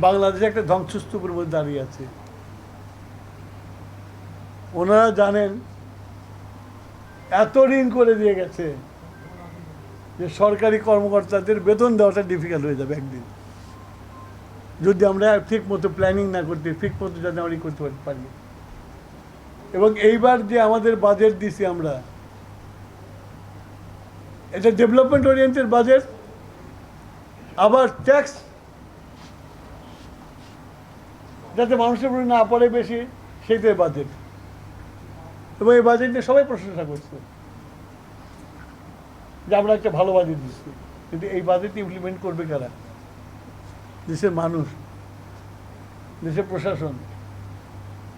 বাংলাদেশ একটা ধ্বংসস্তূপের মধ্যে দাঁড়িয়ে আছে। ওনারা জানেন এত ঋণ করে দিয়ে গেছে যে সরকারি কর্মকর্তাদের বেতন দেওয়াটা ডিফিকাল্ট হয়ে যাবে একদিন, যদি আমরা ঠিক মতো প্ল্যানিং না করতে, ঠিক মতো যাতে আমরা করতে পারি। এবং এইবার যে আমাদের বাজেট দিছি আমরা, এটা ডেভেলপমেন্ট ওরিয়েন্টেড বাজেট, আবার ট্যাক্স যাতে মানুষের উপরে না পড়ে বেশি, সেইটাই বাজেট। এবং এই বাজেট নিয়ে সবাই প্রশংসা করছে যে আমরা একটা ভালো বাজেট দিচ্ছি, কিন্তু এই বাজেট ইমপ্লিমেন্ট করবে কারা? দেশের মানুষ, দেশের প্রশাসন।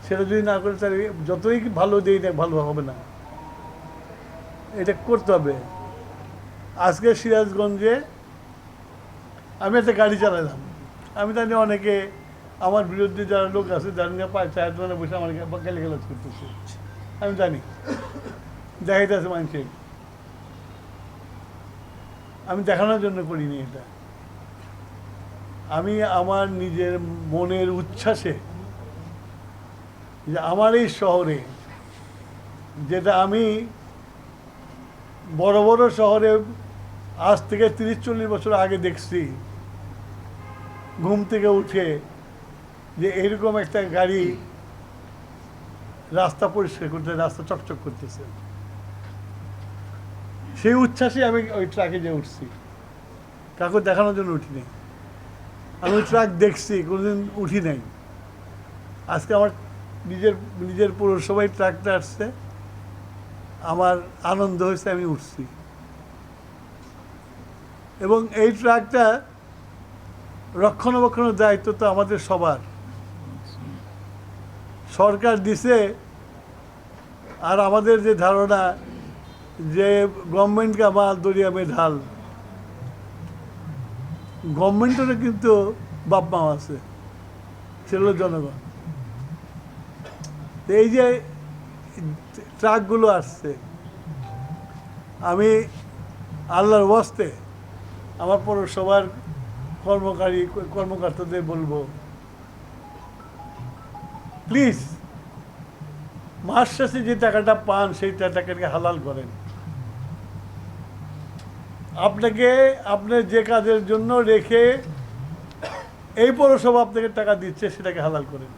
সেটা যদি না করে তাহলে যতই ভালো দেই না, ভালো হবে না। এটা করতে হবে। আজকে সিরাজগঞ্জে আমি একটা গাড়ি চালালাম, আমি জানি অনেকে আমার বিরুদ্ধে যারা লোক আছে যারা নিয়ে পায় চায়ের দোকানে বসে আমার গালিগালাজ করতেছে, আমি জানি, দেখাইতেছে মানুষকে। আমি দেখানোর জন্য করিনি এটা। আমি আমার নিজের মনের উচ্ছ্বাসে যে আমার এই শহরে, যেটা আমি বড় বড় শহরে আজ থেকে 30-40 বছর আগে দেখছি, ঘুম থেকে উঠে যে এরকম একটা গাড়ি রাস্তা পরিষ্কার করতে, রাস্তা চকচক করতেছে, সেই উচ্ছ্বাসে আমি ওই ট্রাকে যে উঠছি। কাউকে দেখানোর জন্য উঠি নাই, আমি ওই ট্রাক দেখছি, কোনোদিন উঠি নাই। আজকে আমার নিজের পৌরসভায় ট্রাকটা আসছে, আমার আনন্দ হয়েছে, আমি উঠছি। এবং এই ট্রাকটা রক্ষণাবেক্ষণের দায়িত্ব তো আমাদের সবার। সরকার দিছে, আর আমাদের যে ধারণা যে গভর্নমেন্ট কা মাল দরিয়া মে ঢাল, গভর্নমেন্টেরও কিন্তু বাপ মা আছে, সেগুলো জনগণ। এই যে ট্রাকগুলো আসছে, আমি আল্লাহর ওয়াস্তে আমার পৌরসভার কর্মকর্তাদের বলবো, প্লিজ মাস শেষে যে টাকাটা পান সেই টাকাটাকে হালাল করেন। আপনাকে আপনার যে কাজের জন্য রেখে এই পৌরসভা আপনাকে টাকা দিচ্ছে, সেটাকে হালাল করেন।